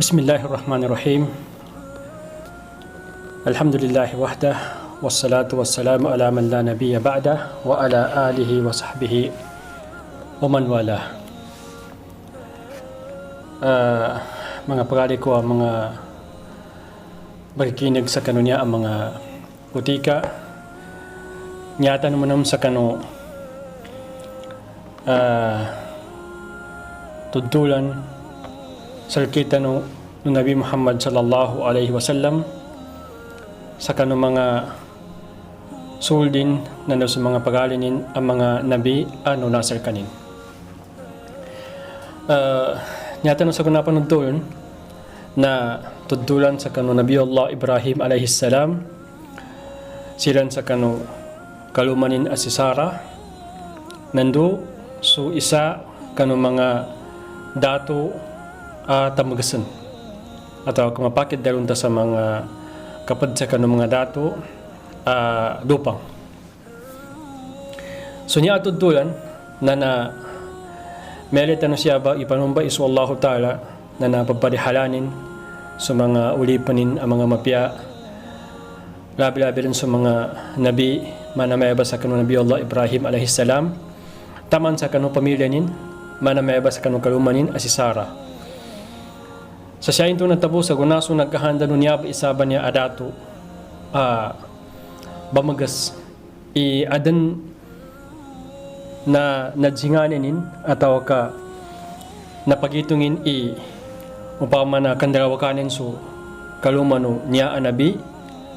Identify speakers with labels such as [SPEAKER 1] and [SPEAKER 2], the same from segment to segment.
[SPEAKER 1] Bismillahirrahmanirrahim. Alhamdulillahi wahdah, wassalatu wassalamu ala man la nabiyya ba'dah, wa ala alihi wa sahbihi wa man wala. Mga pagali ko ang mga bagikinig sa kanunya ang mga putika. Nyata naman sa kanu tudulan salkita no Nabi Muhammad sallallahu alaihi wasallam sa kanu mga suldin na sa mga pagalinin ang mga nabi ano nasal kanin. Nyata no sa kunapan nudulon na tudulan sa kanu Nabi Allah Ibrahim alaihi salam silan sa kanu kalumanin as si Sarah nandu su isa kanu mga dato tamagasan atau kumapakit dalunta sa mga kapadsa kanu mga dato dupang. So niya tudulan na melit ano siya ba ipanumba isu Allah Ta'ala na napapadihalanin sa mga ulipanin ang mga mapya labi-labi rin sa mga nabi manameba sa kanu Nabi Allah Ibrahim alaihi salam taman sa kanu pamilya nin manameba sa kanu kalumanin as si Sarah. Sa siya ito natabo sa gunaso nagkahanda nun niya isaba niya adato bamagas adan na nadzinganin ataw ka napagitungin upama na kandarawakanin so kalumano niya anabi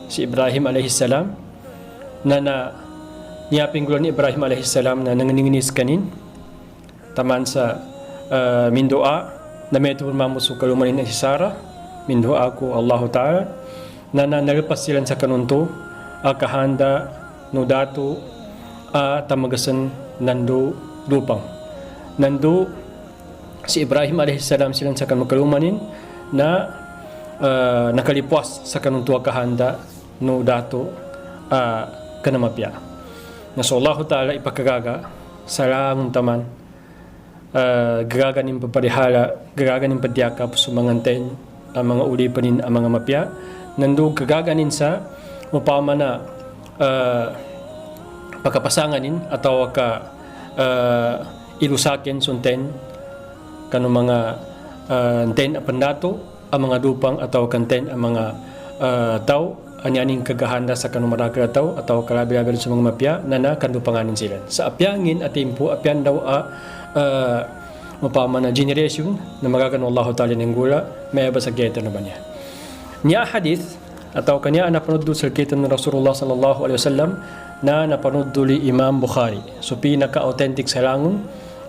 [SPEAKER 1] si Ibrahim alaihi salam na niya pinggulan ni Ibrahim alaihi salam na nanginginis kanin taman sa mindoa na medyo mamuso kalumanin na si Sarah mindoa ko Allah Ta'ala na nalipas sila sa kanunto kahanda no dato tamagasan nando lupang nando si Ibrahim alaihi salam sila sa kalumanin na nakalipuas sa kanunto kahanda no dato kanamapya na so Allah Ta'ala ipakagaga sa langon taman gaganin paparihala gaganin padyakap sumanganten ang mga ulipanin ang mga mapya nandug gaganin sa upama na pagkapasanganin ataw ka ilusakin sunten kanu mga ten apandato ang mga dupang ataw kanten ang mga tao anyaning kagahanda sa kanu marakal taw ataw kalabi-labi sa mga mapya na kandupanganin sila sa apyangin at tempo apyan daw mapama na generation na magagano Allah Ta'ala ng gula may ba sa geta na ba niya niya hadith ataw kanya napanood sa kita ng Rasulullah sallallahu alaihi wasallam na napanood duli Imam Bukhari so pinaka-authentic sa langon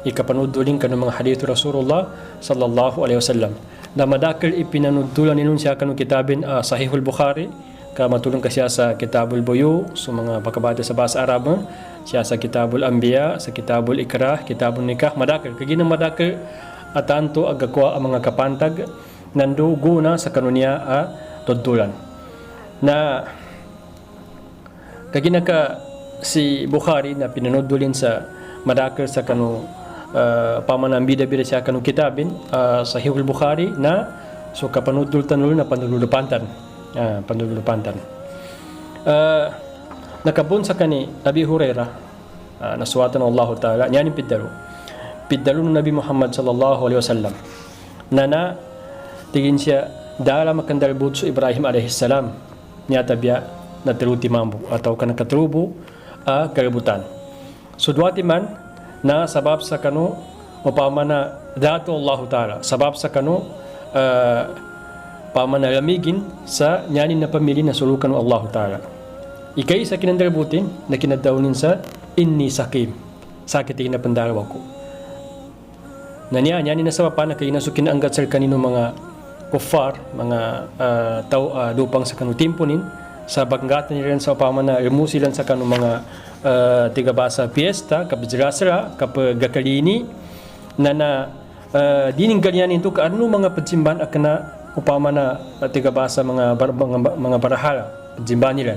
[SPEAKER 1] ikapanood duling kanang mga hadith Rasulullah sallallahu alaihi wasallam na madakil ipinanudtulan ninun siya kanong kitabin Sahihul Bukhari ka matulong ka siya sa Kitabul Buyu so mga pagkabata sa bahasa Arab siya sa Kitabul Anbiya sa Kitabul Ikrah Kitabul Nikah madakil kaginang madakil at tanto agakwa ang mga kapantag nandu guna sa kanunya tudtulan na kaginaka si Bukhari na pinanudulin sa madakil sa kanu pamanang bida-bida siya kanu kitabin Sahihul Bukhari na so kapanudul tanul na panululupantan nakabun sa kani Abi Hurairah nasuwatan Allah Ta'ala niyanin piddalo ng Nabi Muhammad sallallahu alaihi wasallam na tigin siya dala makandalbud sa Ibrahim alaihi salam niya tabya na tiruti mambu ataw kanakatrubo kalibutan so duwati man na sabab sa kanu upama na dato Allah Ta'ala sabab sa kanu pamanalamigin sa nyanin na pamilya na sulukan ng Allah Ta'ala ikay sa kinandalbutin na kinadawnin sa inni sakim sakitin na pandaraw ko na nyanin na sa papa na kayo nasukin anggat sa kanino mga kuffar mga tao lupang sa kanu timpunin sa baggatan nila sa upama na remusilan sa kanu mga tigabasa fiesta kapag jirasara kapag gakalini na dining ganyan ito kaano mga pagsimban akana upama na tigabasa mga barahala pagsimban nila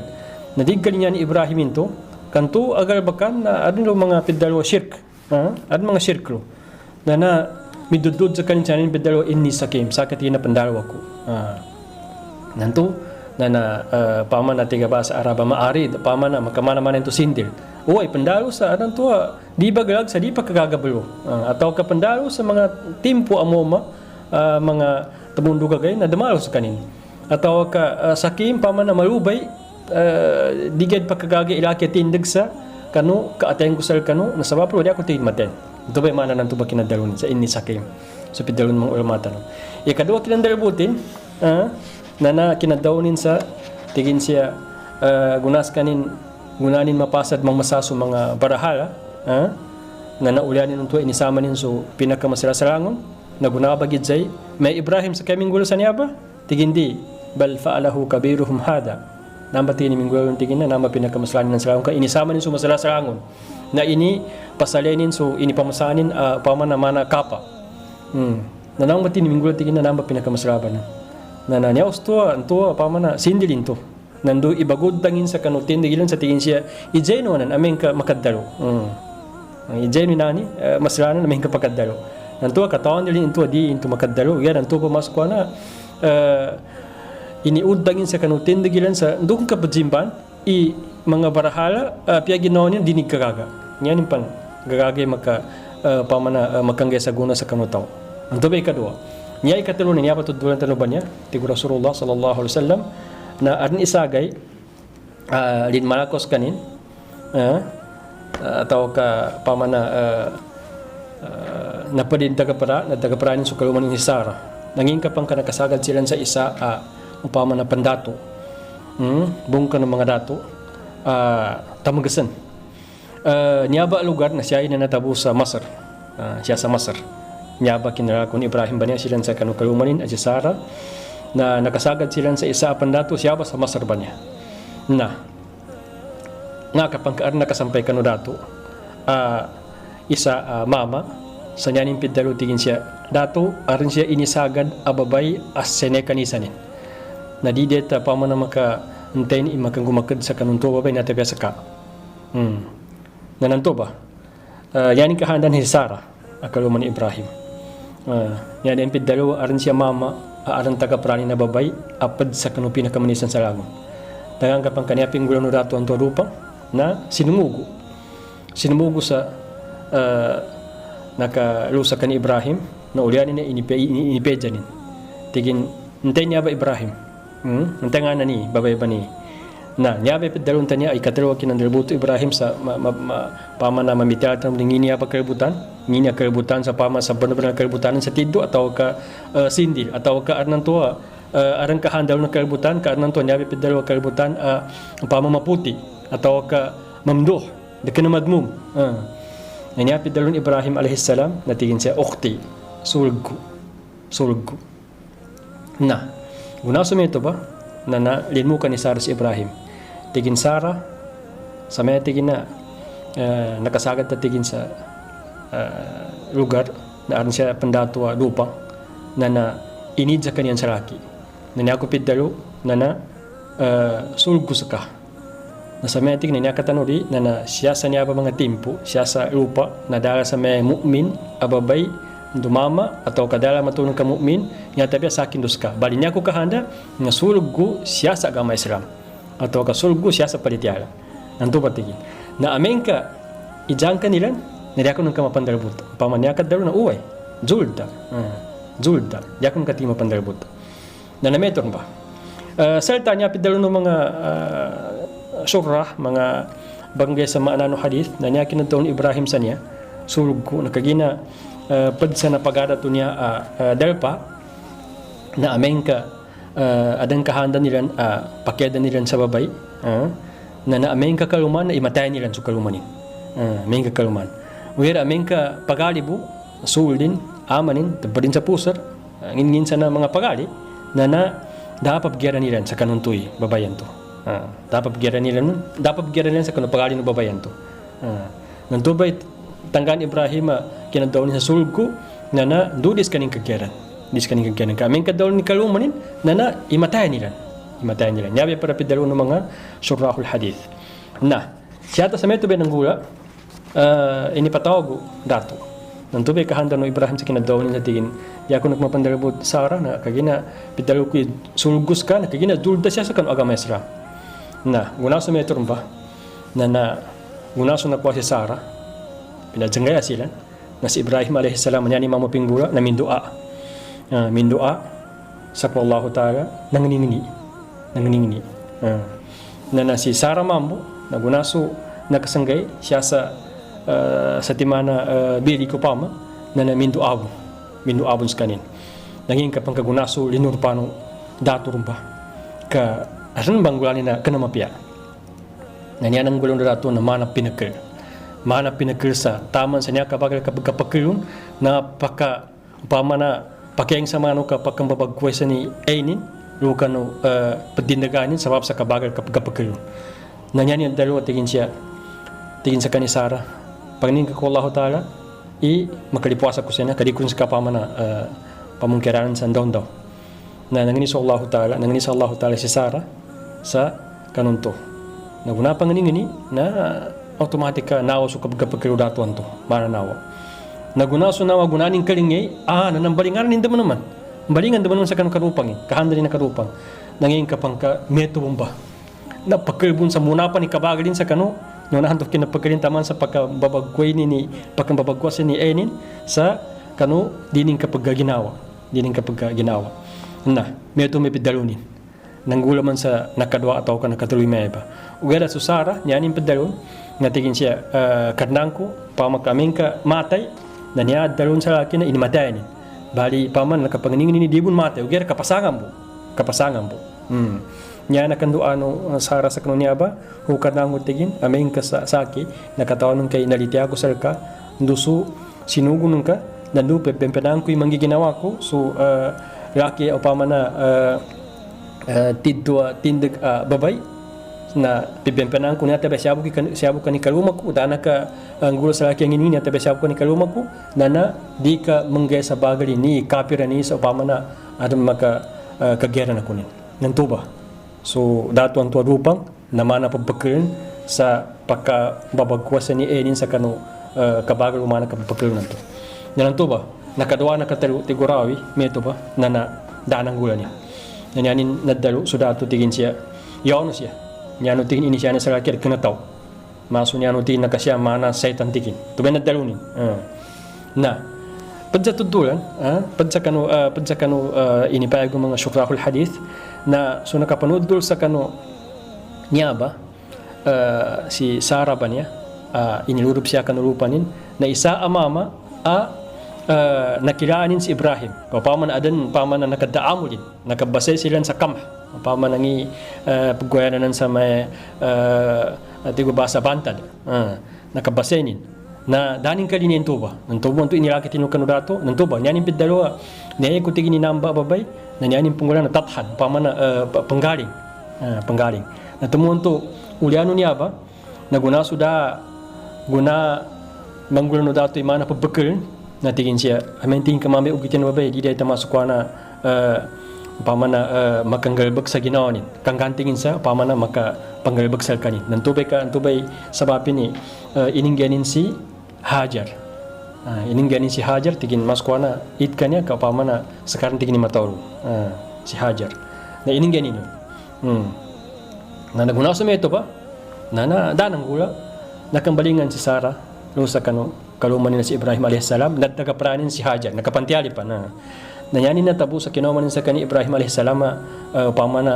[SPEAKER 1] na di ganyan ni Ibrahim ito kanto agar bakan na adun mga pidalwa shirk adun mga shirk na midudud sa kanin sanin pedalo inni sakim sakati na pandalaw ko. Nanto paman na tiga bahasa Arab maarid paman na makamana-mana ito sindil. Uy, pandalo sa anong tuwa, di ba galag sa di pa kagagabalo. Ataw ka pandalo sa mga timpo amoma, mga tamundo kagay na damalo sa kanin. Ataw ka sakim paman na malubay, digad pa kagagay ilaki tindag sa kanu, kaatayang kusal kanu, nasabapro di ako tingin maten. Ito ba yung mana nanto ba kinadalun sa inni sakim. So pidalun mga ulamatan. Ikadua kinandalabutin, na kinadawnin sa tigin siya gunas kanin gunanin mapasad mang masaso mga barahala na naulyanin nung inisama nin so pinakamasalasalangon na gunabagid zay may Ibrahim sa kaming gulo sa niya ba tigindi bal fa'alahu kabiruhum hada namba tigin ni minggulo tigin na namba pinakamasalanin ng salangon ka inisama nin so masalasalangon na ini pasalenin so ini pamasanin paman na mana kapa na namba tigin ni minggulo tigin na namba pinakamasalaban na niya ustua antua paman na sindilin to nandu ibagod tangin sa kanutin digilan sa tingin siya ijeno nan amen ka makadalo ijeno nani masalanan amen ka pakadalo nantu katawan dilin into di into makadalo yan nantu pumasok na iniud tangin sa kanutin digilan sa ndung ka pajimban i mga barahala piaginonin dinig kagaga yan pan gagagay maka pamana makangge sa guna sa kanutaw nantu ba ikadua niya ikatulon niya patudulan tanuban niya ti Rasulullah sallallahu alaihi wasallam na arin isagay lin malakos kanin atau ka pamana napadin tagapara na tagaparanin sa kaluman ni Sara nanging kapang kanakasagad sila sa isa upama na pandato bungka ng mga dato tamagasan niyaba lugar na siya ay nanatabo sa Masar siya sa Masar niyaba kinalakon Ibrahim ba niya sila sa kalumanin at si Sara na nakasagad sila sa isa pandato siya ba sa Masar ba niya na nga kapang nakasampay kano dato isa mama sa nyanin pidalo tingin siya dato arin siya inisagad ababay as sene kanisanin na di deta pa man maka antayin imakang gumakad sa kanunto babay na tabi sa ka nananto ba yanin kahandan ni Sara akaluman ni Ibrahim yanin pidalo arin siya mama aran tagaprani na babay apad sa kanu pinakamanisan sa lagon dagang kapang kaniaping gulang no dato ang rupang na sinumugo sa nakalusa kan Ibrahim na ulyanin na inipedyanin tigin hintay niya ba Ibrahim hintay nga na ni babay ba ni na niya ba pedalon ta niya ay katalawa kinandalbuto Ibrahim sa pama na mamitalatan ng nginiya pagkalibutan nginiya kalibutan sa pama sa benar-benar kalibutan sa tiddo atau ka sindil atau ka arnan tuwa arang kahandal ng kalibutan ka arnan tuwa niya ba pedalwa kalibutan pama maputi atau ka mamduh dekan madmum niya pedalon Ibrahim alaihissalam natigin siya ukhti sulgu na guna sumito ba na linmukan ni Sara si Ibrahim tigin Sara sa may tigin na nakasagad na tigin sa lugar na aron siya pandatwa lupang na inid sa kaniyan saraki na niya ko pidalo na sulgo sa ka na sa may tigin na niya katanuri na siya sa niya pa mga timpo siya sa lupa na dala sa may mu'min ababay dumama atau kadala matulong ka mu'min niya tabi sa akin dos ka bali niya ko kahanda nga sulgo siya sa agama Islam atau ka sulgo siya sa palitiyala nanto patigin na amen ka ijang kanilan na diakon ng kamapandalbut pamanyakad dalo na uway zulda diakon ka tima pandalbut na nameton ba salta niya pidalo ng mga surah mga banggay sa maanano hadith na niya kinatawon Ibrahim sa niya sulgo nakagina padsa na pagadato niya dalpa na amen ka adang kahanda nilan pakyada nilan sa babay na amen ka kaluman na imatay nilan sa kalumanin amen ka kaluman wala amen ka pagalibu suldin amanin tapadin sa pusar ngin sa na mga pagali na dapat gyara nilan sa kanuntoy babayan to dapat gyara nilan sa kanuntoy pagali no babayan to nanto ba tanggan Ibrahim kinadaw ni sa sulgo na dudis kaning kagyaran diskaning kagyanan ka amin kadaw ni kalumanin na imatay nila nyabi para pidalo ng mga surahul hadith na siya ta sa meto ba ng gula inipatawag dato Nanto be kahanda no Ibrahim sa kinadaw sa tingin. Ya ko nagmapandarabot Sarah na kagina pidalo ko sulgus ka na kagina dulda siya sa kanu agama Islam. Na gunaso metro ba na gunaso na po si Sarah pinajangaya sila na si Ibrahim alaihi salam niya ni mama pinggura na mindua. Mindua sa Allah Ta'ala nanginingini. Na si Sarah mambo na gunaso nakasanggay siya sa timana bili ko pama na mindu abon sa kanin naging kapang kagunaso linur pano dato rumba ka asan bang gulani na kanamapya na niya nang gulong dato na mana pinakil sa taman sa niya kapag kapagkapakilun na paka upama na pakayang sama no kapag babagkwesa ni Ainin luka no padindaganin sabab sa kabagal kapagkapakilun na niya niya dalawa tingin sa kanisara pagning ko Allah Ta'ala makalipuasa ko siya kadikun sa kapama na pamungkiranan sa daw na nanginis Allah Ta'ala si Sarah sa kanunto naguna panganingini na automatika nawa so kapagkapagkirudatuan to maranawa naguna so nawa gunaning kalingay nanambalingan ninda naman balingan naman sa kanupang kahanda ni nakarupang nanging kapang ka meto bomba na pagkalbun sa muna pa ni kabagalin sa kanu no nahantok kinapagkalin taman sa pagkababagkway ni pagkababagkwasan ni Enin sa kanu dining kapag ginawa na meto may pidalunin nanggula man sa nakadwa ataw ka nakatuloy may iba ugera so Sarah niyanin pidalun nga tigin siya karnangko pamakaming ka matay na niya dalun sa laki na inimatayan bali paman nakapanginingin ni dibun matay ugera kapasangan mo niya nakando Sarah sa kanunya ba hukad na tigin aming ka sa saki nakatawan kay nalitiago sa ka nduso sinugunong ka nandupe pempenang ko yung manggiginawa ko so laki o pamana tindig babay na pipempenang ko niya tabi siyabu ka ni kaluma ko dana ka ang gulo sa laki ang ini niya tabi siyabu ka ni kaluma ko na di ka manggay sa bagali ni kapira ni sa pamana adam maka kagera na kunin nantuba so dato ang tuwadupang naman na pagpagkirin sa pagkababagkwasan ni Enin sa kanu kabagal umana kapagpagkirin nanto nanto ba nakadawa na katigurawi meto ba na daanang gula niya nanyanin nadalo so dato tigin siya yaw siya nyano tigin ini siya na sa lakir kinataw maso nyano tigin na kasya mana saitan tigin tubay nadalo ni na padsa tudulan padsa kanu inipayag ng mga syukrahul hadith na so nakapanood dul sa kano niya ba si Sarah ba niya inilurup siya kanurupanin na isa amama nakilaanin si Ibrahim paman na nakadaamulin nakabasay sila sa kamah paman nangi pagwayanan sa may tigo basa bantad nakabasenin na daning kalinin to ba nantubo to inilakit ino kanudato nantubo nyanin pidalawa niya ko tigin inamba babay na niyanin punggulan na tathan pamana panggaling na tumuon to uliano niya ba naguna suda guna manggulan no dato imana pabakil na tigin siya amen tingin kamami ugitin babay di day tamasok na pamana makanggalbag sa ginawanin kanggantingin sa pamana maka panggalbag sa kanin nantubay sabapin ni iningganin si Hajar iningganin si Hajar tigin maskwana it kanya kapamana sekarang tigin ni matawro si Hajar na iningganin yun na naguna sa meto ba na danang gula nakambalingan si Sarah no sa kaluman nila si Ibrahim a.s. nagtagapranin si Hajar nakapantiali pa na nanyanin na tabo sa kinumanin sa kani Ibrahim a.s. pamana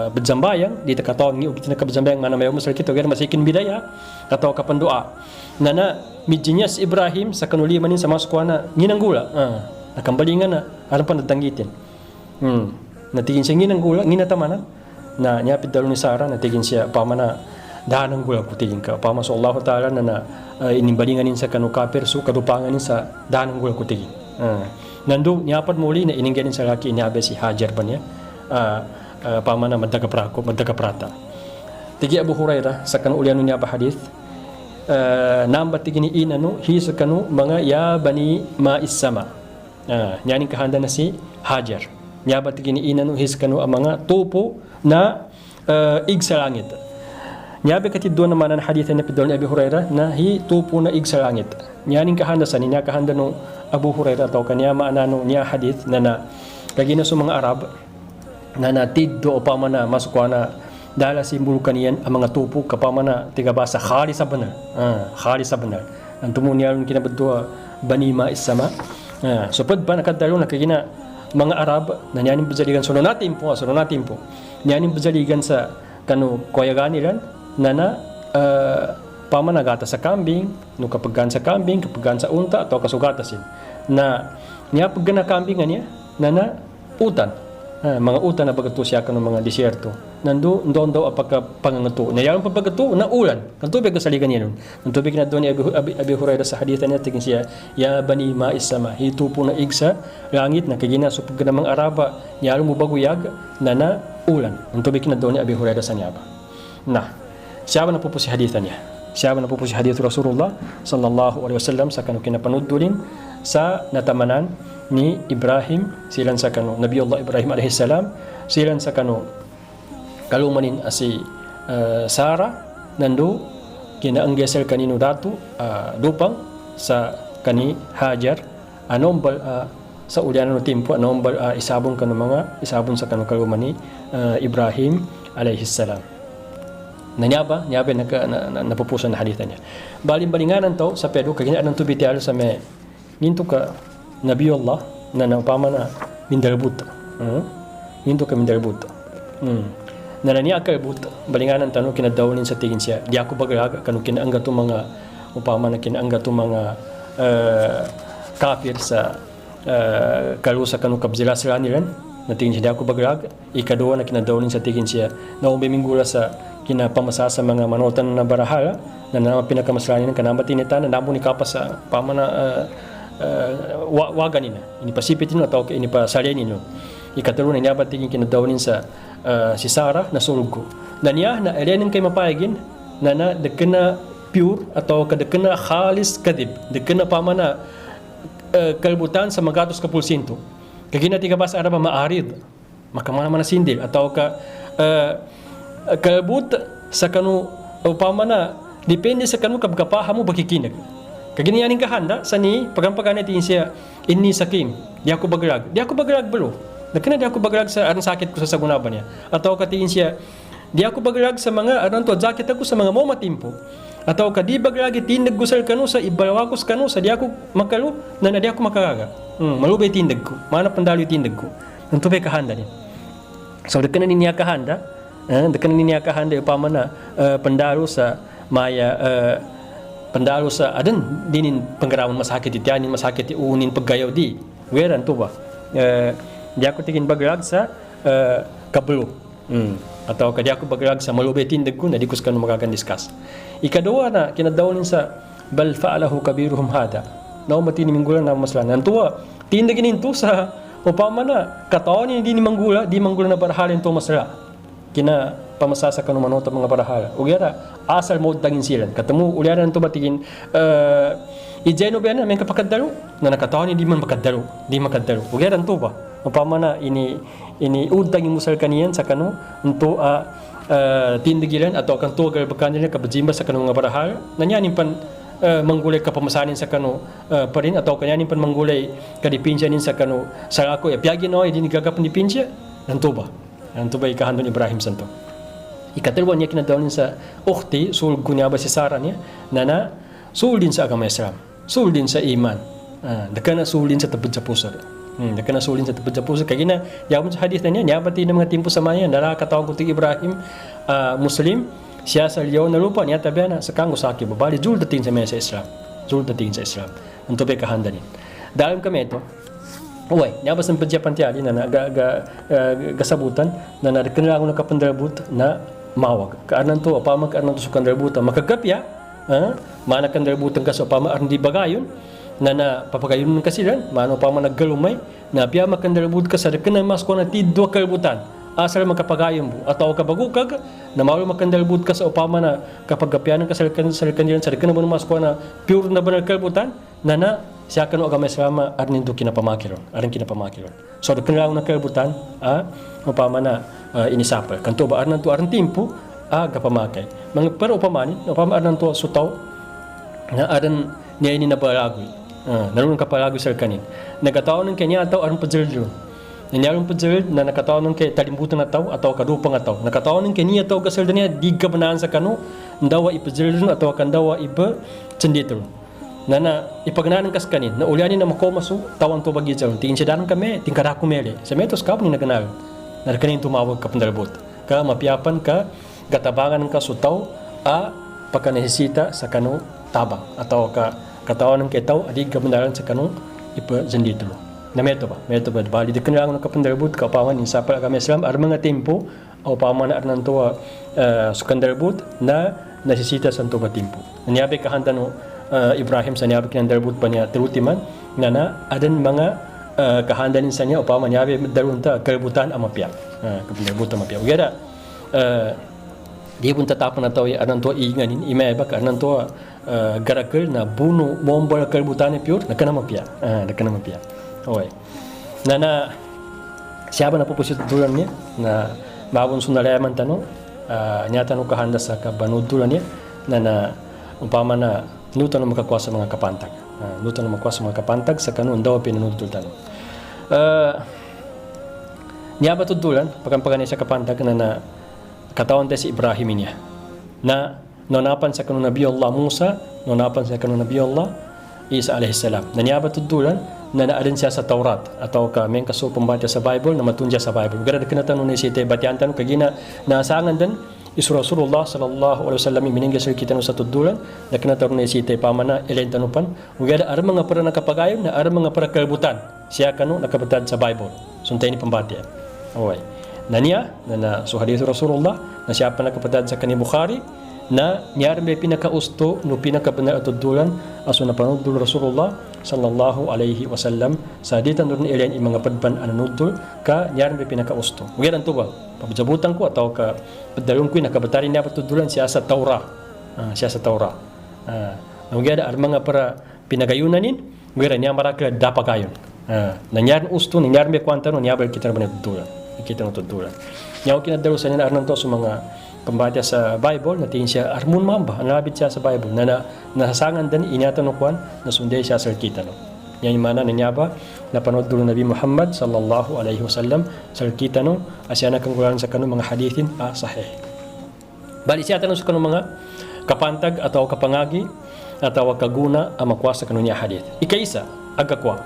[SPEAKER 1] badzambayang di takataw ni ugit na kabadzambayang mana mayo masal kito ger masikin bidaya kataw kapandua nana mijinya si Ibrahim sa kanuliman sa maskwana nginanggula nakambalingan na alam pa natanggitin natigin siya nginanggula nginatamanan na nyapit dalo ni Sarah natigin siya pamana dahanang gula kutigin ka pama so Allah Ta'ala na inimbalinganin sa kanukapir so kadupanganin sa dahanang gula kutigin nando nyapat muli na iningganin sa laki inabe si Hajar pa niya pamana madagaprata tigi Abu Hurairah sa kanuulian niya ba hadith namba tigini inano hi sa kanu mga ya bani ma'is-sama nyaning kahanda na si Hajar nyaba tigini inano hi sa kanu ang mga tupo na ig sa langit Niyabi katiddo naman ang hadith ni Abi Hurairah na hi tupo na ig sa langit. Niyaning kahanda sa niya kahanda no Abu Hurairah atau kanya maanano niya hadith na kagina sa mga Arab na natiddo o pamana masukwa na dala simbolo kaniyan ang mga tupo kapamana tiga basa khali sa benar. Khali sa benar. Ang tumunyan kinabadwa banima isama. So pad ba nakadalo na kagina mga Arab na niyaning bazaligan so natin po niyaning bazaligan sa kanu koyaganilan na pamanagata sa kambing no kapaggan sa kambing kapaggan sa unta atau kasugatasin na niya paggan na kambing niya na utan mga utan na bagato siya kanu mga disyerto nando daw apaka pangangato niya yung pagagato na ulan kan tubig ka saligan niya nun ang tubig na doon ni Abi Hurairah sa hadithan niya tingin siya ya bani ma isama hito po na igsa langit na kagina so paggan mga Araba niya mo baguyag na ulan ang tubig na doon ni Abi Hurairah sa niyaba nah siapa na po si hadithan niya? Siapa na po si hadith Rasulullah sallallahu alaihi wasallam sa kanu kinapanudulin sa natamanan ni Ibrahim silan sa kanu Nabiullah Ibrahim alaihi salam silan sa kanu kalumanin asi Sarah nando kinaanggesel kanino datu dupang sa kani Hajar anombal sa ulian no timpo anombal isabon kanu mga isabon sa kanu kalumani Ibrahim alaihi salam. Nanyaba napupusan na hadithan niya. Baling-balinganan to sa pedo kagina anong tubitialo sa me nginto ka Nabiullah na napama na mindalbut. Nginto ka mindalbut. Na niya kalbut balinganan tanong kinadawnin sa tingin siya. Di ako bagraga kanung kinaangga to mga upama na kinaangga to mga kafir sa kalusa kanung kabzilasran nilan. Natingin siya di ako bagraga. Ikaduwa na kinadawnin sa tingin siya. Na umiminggula sa kinapamasa sa mga manotan na barahala na naman pinakamasalanin ng kanamatinita na namo ni kapas sa pamana wagan nina inipasipit nino atau inipasalya nino ikatulong na niya batigin kinadawnin sa si Sarah na sulog ko na niya na elenin kay mapayagin na dekena pure atau kadekena khalis kadib dekena pamana kalbutan sa magatos ka pulsinto kagina tiga basa araba maarid makamana mana sindil atau ka kalbut sa kanu upama na depende sa kanu kabgapaha mo bakikinag kaginiyaning kahanda sa ni pagampagana tin siya inni sakim di ako bagrag belo nakina di ako bagrag sa anong sakit ko sa sagunaban niya atau katiin siya di ako bagrag sa mga anong to sakit ako sa mga mo matimpo atau ka di bagrag tindag gusal kanu sa ibalawakos kanu sa di ako makalu na di ako makaraga malubay tindag ko mana pandalo tindag ko nang tubay kahanda niya so dekana niya kahanda dekan niya kahanda upama na pendaro sa maya pendaro sa adan dinin penggarawan masakit itianin masakit unin paggayaw di weran to ba di ako tingin bagrag sa kablo atau kadi ako bagrag sa malubay tindag ko na di ko skano magagandiskas ikaduwa na kinadawnin sa bal fa'alahu kabiruhum hada na matini minggulan na maslanan tuwa tindagin into sa upama na katawan ni di manggula na barahalin to masla kina pamasasa kanu manota mga barahala ugyara asal mo dagin silan katemu uliara nanto batigin ijeno bena men kapakadalo na nakatawani di man makadalo ugyara nanto ba upama na ini udagin musal kaniyan sa kanu unto tindigilan atau akan tugal bakanilan kabajimba sa kanu mga barahala nanyanin pan manggulay ka pamasanin sa kanu parin atau kanyanin pan manggulay kadipinsianin sa kanu sarako ya piagi no idin gagap ni pinsya nanto ba Anto ba ikahandon Ibrahim santo. Ikatulwa niya kinadawnin sa ukhti, sulg ko niya ba si Sarah niya, na suldin sa agama Islam, suldin sa iman, dekana suldin sa tabad sa puso. Dekana suldin sa tabad sa puso. Kaya na, yawon sa hadith na niya, niyapati ng mga timpo sa maya, nakakatawag ko Ibrahim, Muslim, siya sa liyaw na lupa, niya tabi na, sa kango sa akin, babali, zul dating sa maya sa Islam. Zul dating sa Islam. Anto ba ikahanda niya. Dahil kami ito, uy, nabas ng padyapan tiyali na gasabutan na narikanila ako nakapandrabut na mawag. Kaanan to, apama kaanan to sa kandrabutan. Makagapya, mana kandrabutan ka sa apama arang di bagayon, na papagayon ng kasilan, mana apama naggalumay, na apya makandrabut ka sa rikanang mas ko na tidwa kalbutan. Asal makapagayon mo. At ako kabagukag, na mawag makandrabut ka sa apama na kapagapya ng kasalikan sa rikanang mas ko na pure na banal kalbutan, na siya kanu agama Islam arin do kinapamakiron. So do kinalaw na kalbutan upama na inisapal. Kanto ba arin to arin timpo gapamakay. Mga pero upamaan to sutaw na adan niya ini na palagoy. Narunong kapalagoy sa kanin. Nagataon ng kanya ataw aron padzerlo. Nanyaron padzerlo na nakataon ng kay talimbutan na taw atau kadupang ataw. Nakataon ng kanya taw kasal niya di gabanaan sa kanu ndawa ipadzerlo atau kandawa ipa cenditro. Na ipagnanan kas kanin na ulyanin na makomasu tawan to bagi jaron tingin siya daran kami tingkara kumele sa metos kap ni naganal na kanin tumawag ka pandalbot ka mapiapan ka gatabangan ka sutaw pagkanesisita sa kanu tabang atau katawan ng ketaw adig gabandaran sa kanu ipa jenditro na meto ba bali de kanang no kapandalbot ka paman insa para kami Islam ar mga tempo o paman ar nanto sukandalbot na nasisita sa to ba tempo niyabe ka handa no Ibrahim sa niyabe kinandalbot pa niya terutiman na adan mga kahandanin sa niya upama niyabe darunta kalibutan amapya kapandalbot amapya ugada di pun tatapon na tayo anan to inganin imeba ka anan to garakal na buno mombol kalibutan pure nakanamapya nakanamapya okay na siapa na pupusit dulan niya na mabon sunalayaman tanong niya tanong kahanda sa kabanudulan niya na upama na nuto na makakuha sa mga kapantag. Nuto na makakuha sa mga kapantag sa kanon daw pinanudultan. Niya ba tudulan pagkampagan sa kapantag na katawan tayo si Ibrahim niya na nonapan sa kanon Nabi Allah Musa, nonapan sa kanon Nabi Allah Isa alaihi salam. Na niya ba tudulan na naadin siya sa Taurat atau may kaso pembaca sa Bible na matunja sa Bible. Gara da kinatanong ni site batiantan kagina na asangan din is Rasulullah sallallahu alaihi wasallam miningga sa kita sa tudulan na kinatanong ni site pamana elen tanupan ugada ar mga para nakapagayon na ar mga para kalbutan siya kanu nakabutad sa Bible suntay ni pembaca. Okay. Na niya na so hadith Rasulullah na siya pa nakapatad sa kani Bukhari na niyar may pinakausto no pinakabenar at tudulan aso na panudul Rasulullah sallallahu alaihi wasallam sa ditan ron ilen yung mga padpan ananudul ka niyar may pinakausto ugiran to ba pabajabutan ko atau ka padalong ko nakabatarin niya patudulan siya sa Taura ugada ar mga para pinagayunanin ugiran niya marakla dapagayon na niyar usto ni niyar may kwanta no niyar kita na tudulan kita no tudulan niya kinadalo sa nila arnan to sa mga pembaca sa Bible na tingin siya armun mamba nalabit siya sa Bible na nasasangan din inatanukuan na sunday siya sa kita no yan yung mana niya ba na panood dulo Nabi Muhammad sallallahu alaihi wasallam sa kita no asya na kanggulan sa kanong mga hadithin sahih bali siya tanong sa kanong mga kapantag atau kapangagi atau kaguna makuha sa kanong niya hadith ikaisa agakwa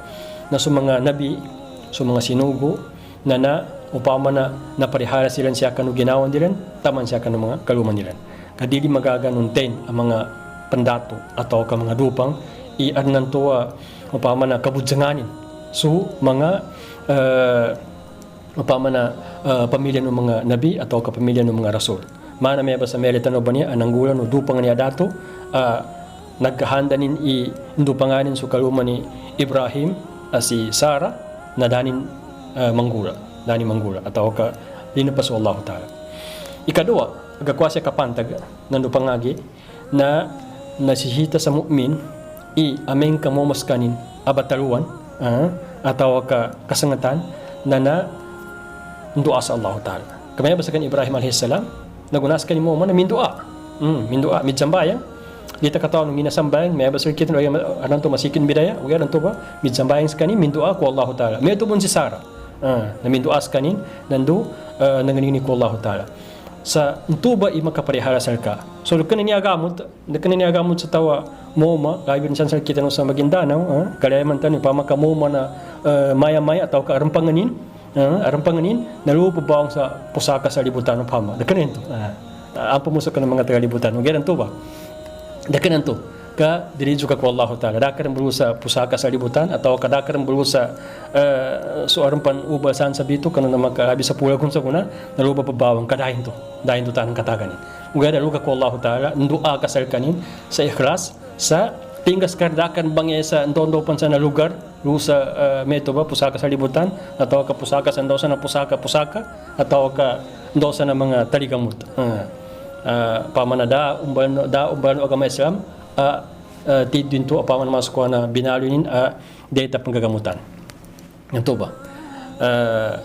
[SPEAKER 1] na sa mga nabi sa mga sinugo na upama na naparihara silang siya kanu ginawan dilan taman siya kanu mga kaluman dilan kadili magaganunten ang mga pandato atau ka mga dupang iadnan to upama na kabudjanganin so mga upama na pamilya ng mga nabi atau kapamilya ng mga rasul mana may ba sa melitan no baniya ananggulan no dupang niya dato nagkahandanin indupanganin so kaluman ni Ibrahim si Sarah na danin manggura atau ka linupas Allah Ta'ala. Ikadua, agakwa siya kapantag nando pangagi na nasihita sa mu'min ameng kamomaskanin abataluan atau ka kasangatan na ndua sa Allah Ta'ala. Kamaya basakan Ibrahim AS nagunas ka ni mo man mindua. Mindua midsambayan. Dita kataon minasambayan may basir kita anan to masikin bidaya uga nanto ba midsambayan skani mindua ko Allah Ta'ala. May tubon si Sarah naminduas kanin nandu nanganini ko Allah Ta'ala sa tuba makaparihara sa ka so kanin niya gamot sa tawa moma gayud san sa kita no sa Maguindanao kalayaman tan pamakamoma na maya-maya atau ka arampanganin nalupo baong sa pusaka sa libutan ng pama dakanin to ampo mo sa kanang mga tagalibutan ugiran to ba dakanan to ka diri juga ko Allah Ta'ala dakaran berusa pusaka sa libutan atau kadakaran berusa suarang pan ubasan sa bito kana na makahabi sa pula kun sa kuna naluba pabawang kadahin to tanang kataganin uga daluga ko Allah Ta'ala ndua ka sa kanin sa ikhlas sa tinggas kardakan bangya sa ndondo pan sa na lugar rusa meto ba pusaka sa libutan atau ka pusaka sa ndosa na pusaka atau ka ndosa na mga taligamut pamanada umbal agama Islam tidinto apaman maskuha na binalunin data panggagamutan. Yan to ba?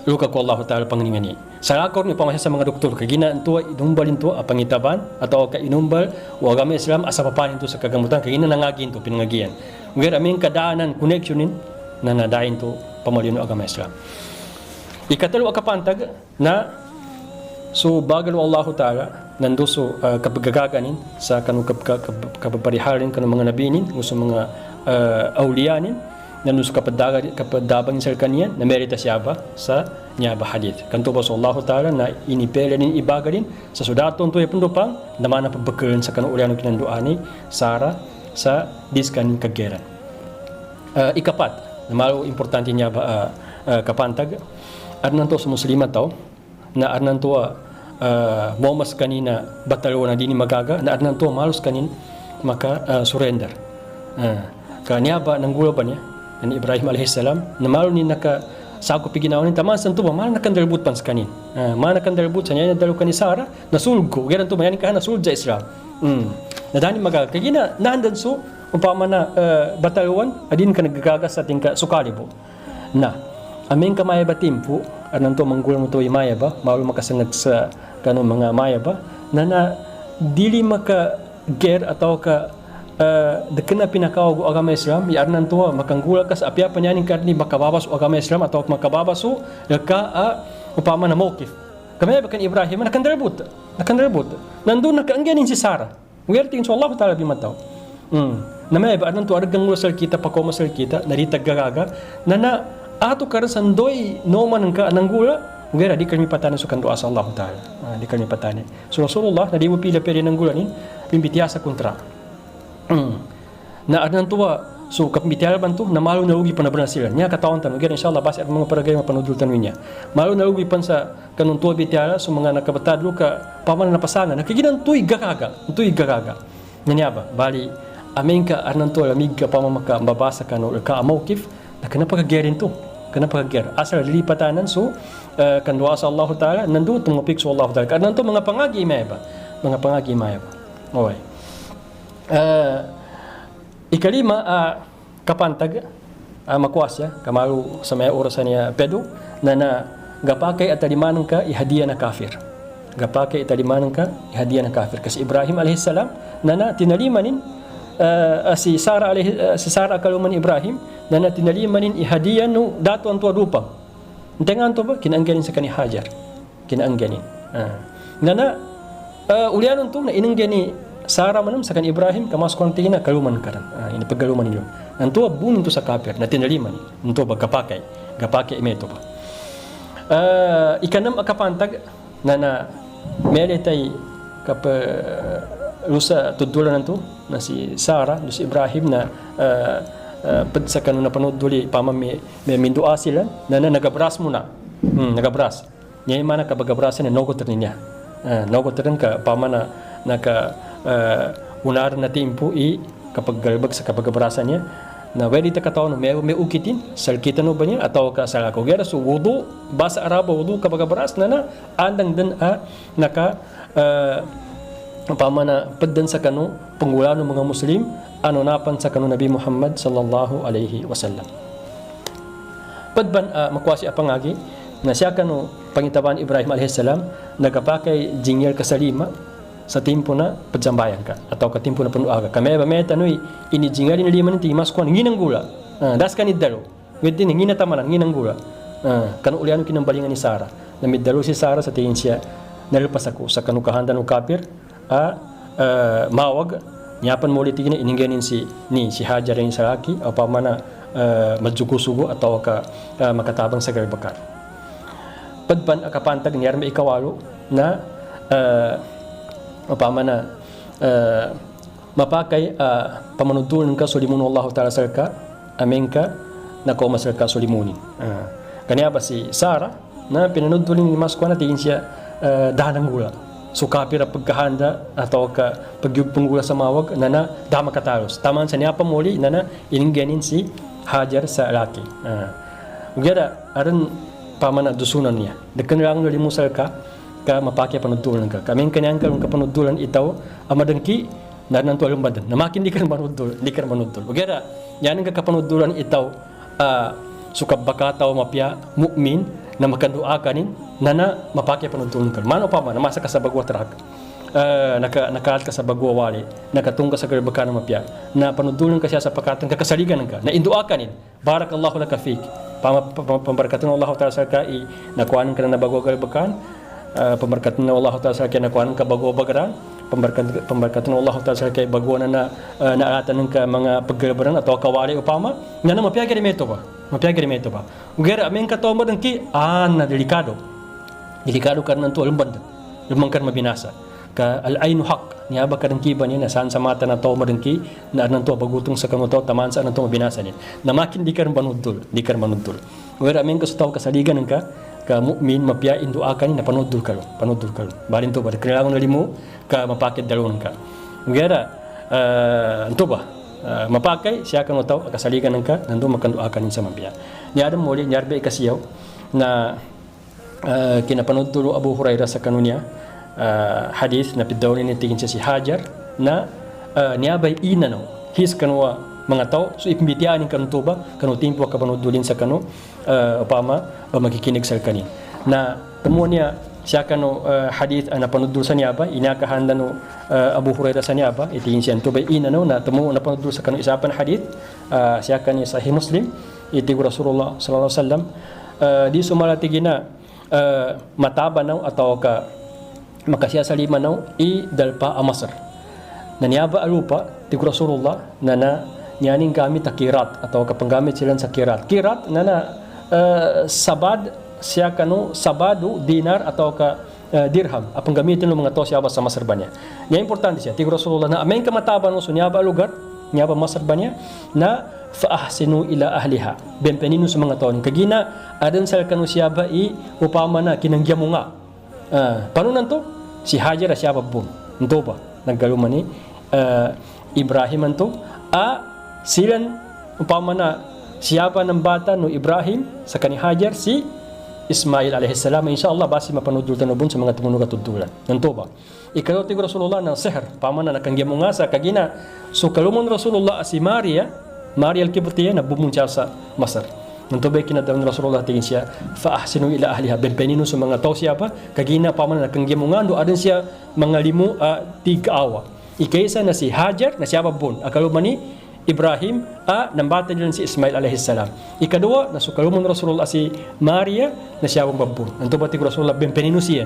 [SPEAKER 1] luka ko Allah Ta'ala pangingani. Salakor ni pamasya sa mga doktor kagina ito inumbal ito pangitaban atau ka inumbal wa agama Islam asa papanin to sa kagamutan kagina nangagin to pinangagian. Ugir aming kadaanan connectionin na nadain to pamalino agama Islam. Ikatalo akapantag na so bagal Allah Ta'ala nando so kapagagaganin sa kanu kapapariharin kanu mga nabinin gusto mga auliyanin nando so kapadabang sa kaniyan na merita siya ba sa niya ba hadith kanto ba so Allah Ta'ala na inipela nin ibagarin sa sudaton to ipundupang naman na pabakaran sa kanu uliyanon kinanduani Sara sa diskan kageran. Ikapat na malo importante niya ba kapantag arnan to sa muslima tao na arnan to momas kanina batalo na dini magaga na arnan to malos kanin maka surrender kanya ba nang gula ba niya ni Ibrahim alaihissalam na malo ni naka sako piginawan ni taman santo ba mal nakandalbut pan sa kanin mana kandalbut sa niya dalo kani Sara nasulgo garan to mayani ka nasulg sa Islam na dani magaga kay gina nandan so umpama na bataluan adin ka nagagaga sa tingka sukalibo na aming kamay ba timpo anan to manggul mo to imaya ba malo makasangat sa kanong mga maya ba na dili maka ger atau ka dekena pinakaw agama Islam ya anan to makanggula ka sa apya panyaning karni makababas agama Islam atau makababaso ka upama na mokif kamay ba kan Ibrahim nakandarbut nandun nakaangganin si Sara werting so Allah Ta'ala bimataw namay ba anan to argang musal kita pakomasal kita naritag gagaga na ato karon sandoy no man ka ananggula ugera di kami patani sukan doa sa Allah Ta'ala di kami patani so Rasulullah na di mo pila peri nanggulanin pimbitiasa kontra na anan tuwa so kapimitiara bantu na malo na ugi pan na sila nya katawan tan ugera insyaallah basi at mga paragay mapanudul tanwi niya malo na ugi pan sa kanun tuwa bitiara so mga nakabatadlo ka paman na pasangan nakiginan tuy gagaga nya ba bali amen ka anan tuwa lamig ka pamamaka babasa ka no ka amawkif na kanapagagerin to kanapagager asal lilipatanan so kan doa sa Allah Ta'ala nandun tumapik sa Allah Ta'ala karena to mga pangagi may ba okay ikalima kapantag makwasya kamaru sa may orasan niya pedo na gapakay at talimanan ka ihadiya na kafir kasi Ibrahim alaihissalam na tinalimanin si Sara kaluman Ibrahim na tinalimanin ihadiyan no dato ang tuwa dupang tengan to ba kinaangganin sa kani Hajar kinaangganin ulianon to na inanggani Sara manam sa kan Ibrahim kamas kong tingin na kaluman karan ini pagaluman niyo nanto bunin to sa kafir na tinaliman nanto ba gapakay imeto ba ikanam akapantag na meletay rusa tudulan nanto na si Sara si Ibrahim na sa kanuna panood duli pama may mindua sila na nagabras muna nagabras niya mana kabagabrasan na nogoter niya nogoter ka pama na naka unar na timpo kapag galbag sa kabagabrasan niya na pwede ta kataon may ukitin salkitan ba niya atau ka sa kogera so wudu basa arabo wudu kabagabras na andang den naka pama na peddan sa kanu penggulano mga Muslim ano napan sa kanu Nabi Muhammad sallallahu alaihi wasallam. Padban makwasi apangagi na siya kanu pangitaban Ibrahim alaihissalam nagapakay jingyal kasalima sa timpo na pagsambayan ka atau ka timpo na panuaga kami ba may tanoy ini jingyal ni lima ni maskuan nginang gula das kanid dalo wedin ngina tamanan nginang gula kanu uliano kinambalingan ni Sara na middalo si Sara sa tingin siya nalpas ako sa kanu kahandan ng kafir mawag nyapan mo ulit na iningganin si Hajar yung saraki o pamana madjugo-sugo atau ka makatabang sa garbakar padban akapantag niyar may ikawalo na o pamana mapakay pamanutunan ka sulimun Allah Ta'ala sarka amen ka na koma sarka sulimunin kanya ba si Sara na pinanudulin ni Maskwa na tingin siya dahanang gula so kapira pagkahanda atau ka pagyugpunggula sa mawag na dama katalos taman sa niya pamuli na iningganin si Hajar sa laki ugera aran pamana dusunan niya dekan lang no limusal ka mapakya panudulan ka kaming kanyang kalong kapanudulan itaw amadangki na nanto alumbadan na makin di kan manudul ugera yan ang kapanudulan itaw suka bakataw mapya mukmin na makandoa kanin nana mapake panuntulon ka mano pa man masa ka sa bagwa track nakaat ka sa bagwa wali nakatung ka sa garbakana mapya na panuntulon ka siya sa pakatan kakasaligan ka na indua kanin barakallahu laka fik pemberkatan Allah Ta'ala sa kai nakuan ka na bagwa garbakan pemberkatan Allah Ta'ala sa kai nakuan ka bagwa bagaran pemberkatan Allah Ta'ala sa kai bagwa na naaratan ka mga paggarbaran atau kawali upama na mapya ka meto ba ugera amen ka to madangki na delikado karena tu lumban lumangkan mabinasa ka al-ainu haq niya ba kadang kiba niya nasan sa mata na to madangki na anan to bagutong sa kamo to taman sa anan to mabinasa ni na makin di kar manudul ugera amen ka sa taw kasaligan ka mukmin mapya indu akan na panudul kalo balin to ba kailangan nalimu ka mapakit dalon ka ugera anto ba mapakai siya kan tahu kasaligan ka nandu makandoakan sa mapya ni adam muli nyarbe kasiyaw na kinapanood tulo Abu Hurairah sa kanunya hadis na pidaw ni tingin siya si Hajar na niabay inano his kanwa mga tao so ipimbitianin kanu tuba kanu timpo ka panudulin sa kanu upama magikinig sa kanin na temo niya siya kanu hadis na panudul sa niya ba inakahanda no Abu Hurairah sa niya ba itingin siya tubay inano na temo na panudul sa kanu isapan hadis siya kan Sahih Muslim iti Rasulullah sallallahu alaihi wasallam di sumalati gina mataba naw atau ka makasya salima naw i dalpa amasar naniaba alupa ti Rasulullah nana nyaning gamit akirat atau kapanggamit sila sa kirat nana sabad siya kanu sabadu dinar atau ka dirham apang gamitin ng mga to siya sa masar banya nya importante siya ti Rasulullah na amen ka mataba no sunyaba lugar nyaba masar banya na faahsinu ila ahliha benpeninu sa mga taon kagina adan sa kanu siya ba upama na kinangya mo nga paano nanto si Hajar siya ba bun nto ba naggaluman ni Ibrahim anto silan upama na siya ba ng bata no Ibrahim sa kani Hajar si Ismail alaihissalam insyaallah basi mapanudul tanubon sa mga tumunog at tudulan nanto ba ikaw ti Rasulullah na seher pama na nakangya mo nga sa kagina so kalumon Rasulullah si Maria al-Kibutiyya na bumunca sa Masar. Nantubay kinadaw ni Rasulullah tingin siya faahsinu ila ahliha benpeninu sa mga tao siya pa kagina pa man nakanggemungando adan siya mga limu tig-awa. Ikaysa na si Hajar na siya babon akaluman ni Ibrahim nambata din si Ismail alaihi salam. Ikadua na sukaluman Rasulullah si Maria na siya babon. Nantubay ti Rasulullah benpeninu siya.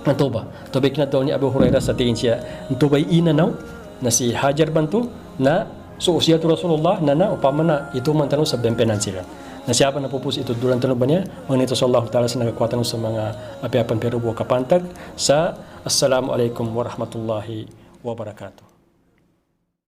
[SPEAKER 1] Nantuba. Tubay kinadaw ni Abu Hurairah sa tingin siya nantubay inanaw na si Hajar bantu na so usia tu Rasulullah nana upama na itu mantano sa bempenan sila na siapa na pupus itu duran tanong ba niya manito sallallahu ta'ala sa nagakwatan sa mga apiapan pero buwa kapantag sa assalamualaikum warahmatullahi wabarakatuh.